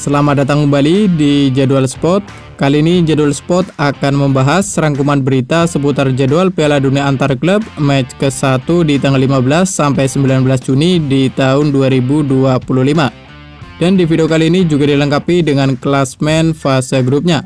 Selamat datang kembali di Jadwal Sport. Kali ini Jadwal Sport akan membahas rangkuman berita seputar jadwal Piala Dunia antar klub match ke-1 di tanggal 15 sampai 19 Juni di tahun 2025. Dan di video kali ini juga dilengkapi dengan klasmen fase grupnya.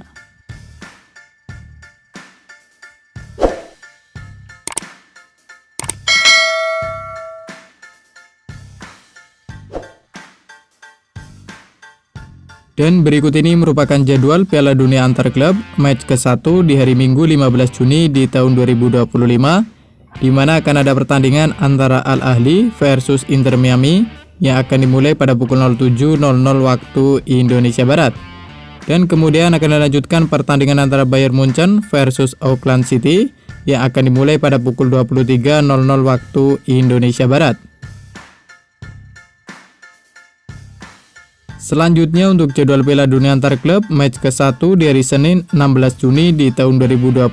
Dan berikut ini merupakan jadwal Piala Dunia antar klub match ke-1 di hari Minggu 15 Juni di tahun 2025, di mana akan ada pertandingan antara Al Ahly versus Inter Miami yang akan dimulai pada pukul 07.00 waktu Indonesia Barat. Dan kemudian akan dilanjutkan pertandingan antara Bayern Munchen versus Auckland City yang akan dimulai pada pukul 23.00 waktu Indonesia Barat. Selanjutnya untuk jadwal Piala Dunia antar klub match ke-1 di hari Senin 16 Juni di tahun 2025,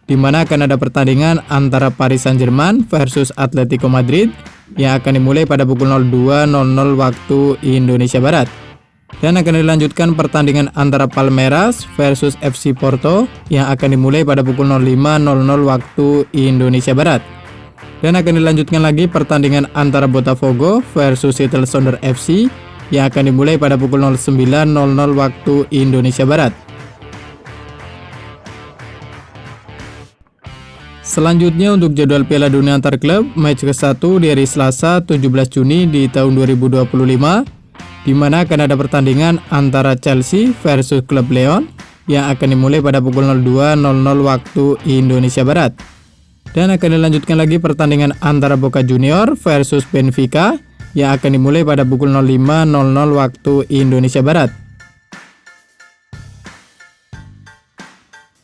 di mana akan ada pertandingan antara Paris Saint-Germain versus Atletico Madrid yang akan dimulai pada pukul 02.00 waktu Indonesia Barat. Dan akan dilanjutkan pertandingan antara Palmeiras versus FC Porto yang akan dimulai pada pukul 05.00 waktu Indonesia Barat. Dan akan dilanjutkan lagi pertandingan antara Botafogo versus Seattle Sounders FC yang akan dimulai pada pukul 09.00 waktu Indonesia Barat. Selanjutnya untuk jadwal Piala Dunia antar klub match ke-1 di hari Selasa 17 Juni di tahun 2025, di mana akan ada pertandingan antara Chelsea versus klub Lyon yang akan dimulai pada pukul 02.00 waktu Indonesia Barat. Dan akan dilanjutkan lagi pertandingan antara Boca Junior versus Benfica yang akan dimulai pada pukul 05.00 waktu Indonesia Barat.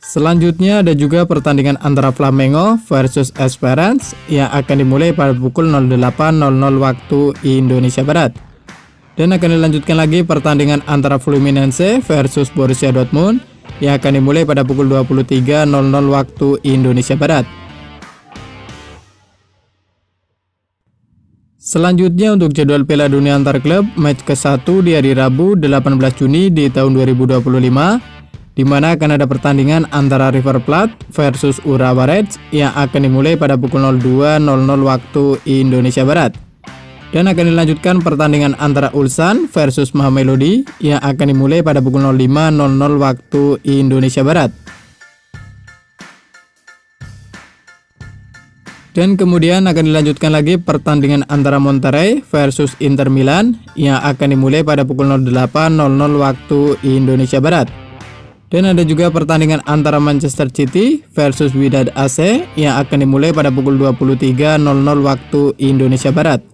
Selanjutnya ada juga pertandingan antara Flamengo versus Esperance yang akan dimulai pada pukul 08.00 waktu Indonesia Barat. Dan akan dilanjutkan lagi pertandingan antara Fluminense versus Borussia Dortmund yang akan dimulai pada pukul 23.00 waktu Indonesia Barat. Selanjutnya untuk jadwal Piala Dunia antar klub match ke-1 di hari Rabu 18 Juni di tahun 2025, di mana akan ada pertandingan antara River Plate versus Urawa Reds yang akan dimulai pada pukul 02.00 waktu Indonesia Barat. Dan akan dilanjutkan pertandingan antara Ulsan versus Mamelodi yang akan dimulai pada pukul 05.00 waktu Indonesia Barat. Dan kemudian akan dilanjutkan lagi pertandingan antara Monterrey versus Inter Milan yang akan dimulai pada pukul 08.00 waktu Indonesia Barat. Dan ada juga pertandingan antara Manchester City versus Wydad AC yang akan dimulai pada pukul 23.00 waktu Indonesia Barat.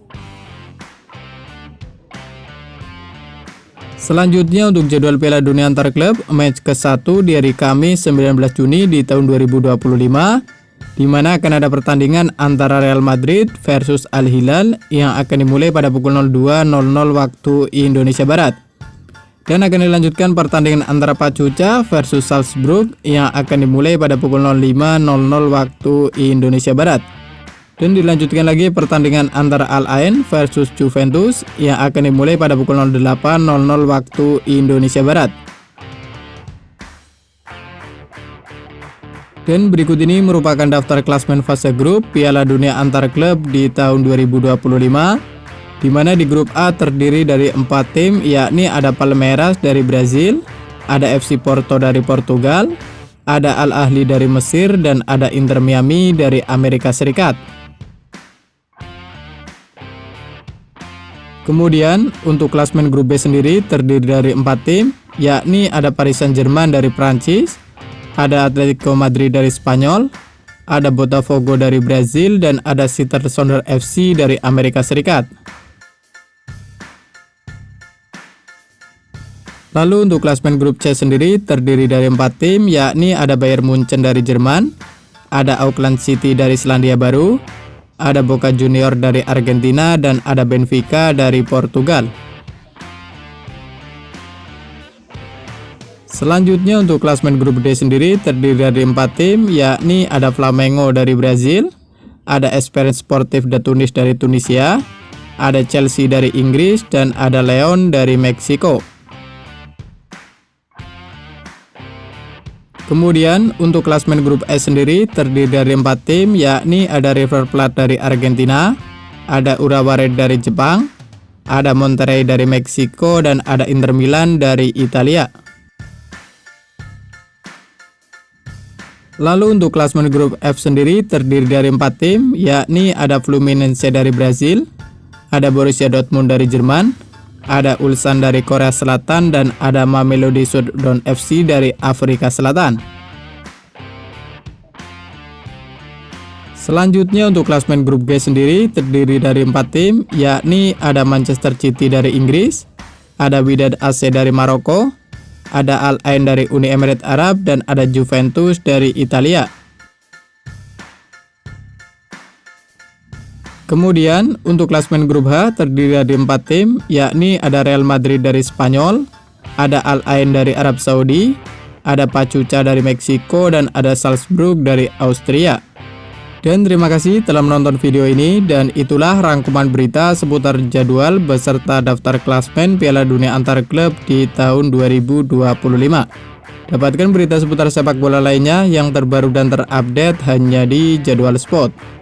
Selanjutnya untuk jadwal Piala Dunia antar klub match ke-1 di hari Kamis 19 Juni di tahun 2025, di mana akan ada pertandingan antara Real Madrid versus Al Hilal yang akan dimulai pada pukul 02.00 waktu Indonesia Barat. Dan akan dilanjutkan pertandingan antara Pachuca versus Salzburg yang akan dimulai pada pukul 05.00 waktu Indonesia Barat. Dan dilanjutkan lagi pertandingan antara Al Ain versus Juventus yang akan dimulai pada pukul 08.00 waktu Indonesia Barat. Dan berikut ini merupakan daftar klasmen fase grup Piala Dunia antar klub di tahun 2025, di mana di grup A terdiri dari 4 tim, yakni ada Palmeiras dari Brazil, ada FC Porto dari Portugal, ada Al Ahly dari Mesir, dan ada Inter Miami dari Amerika Serikat. Kemudian untuk klasmen grup B sendiri terdiri dari 4 tim, yakni ada Paris Saint-Germain dari Prancis, ada Atletico Madrid dari Spanyol, ada Botafogo dari Brazil, dan ada Seattle Sounders FC dari Amerika Serikat. Lalu untuk klasmen grup C sendiri terdiri dari 4 tim, yakni ada Bayern Munchen dari Jerman, ada Auckland City dari Selandia Baru, ada Boca Junior dari Argentina, dan ada Benfica dari Portugal. Selanjutnya untuk klasmen grup D sendiri terdiri dari 4 tim, yakni ada Flamengo dari Brazil, ada Esperance Sportif de Tunis dari Tunisia, ada Chelsea dari Inggris, dan ada Lyon dari Meksiko. Kemudian untuk klasmen grup E sendiri terdiri dari 4 tim, yakni ada River Plate dari Argentina, ada Urawa Red dari Jepang, ada Monterrey dari Meksiko, dan ada Inter Milan dari Italia. Lalu untuk klasmen grup F sendiri terdiri dari 4 tim, yakni ada Fluminense dari Brasil, ada Borussia Dortmund dari Jerman, ada Ulsan dari Korea Selatan, dan ada Mamelodi Sundowns FC dari Afrika Selatan. Selanjutnya untuk klasmen grup G sendiri terdiri dari 4 tim, yakni ada Manchester City dari Inggris, ada Wydad AC dari Maroko, ada Al Ain dari Uni Emirat Arab, dan ada Juventus dari Italia. Kemudian untuk klasmen grup H terdiri dari 4 tim, yakni ada Real Madrid dari Spanyol, ada Al Ain dari Arab Saudi, ada Pachuca dari Meksiko, dan ada Salzburg dari Austria. Dan terima kasih telah menonton video ini, dan itulah rangkuman berita seputar jadwal beserta daftar klasmen Piala Dunia antar klub di tahun 2025. Dapatkan berita seputar sepak bola lainnya yang terbaru dan terupdate hanya di Jadwal Sport.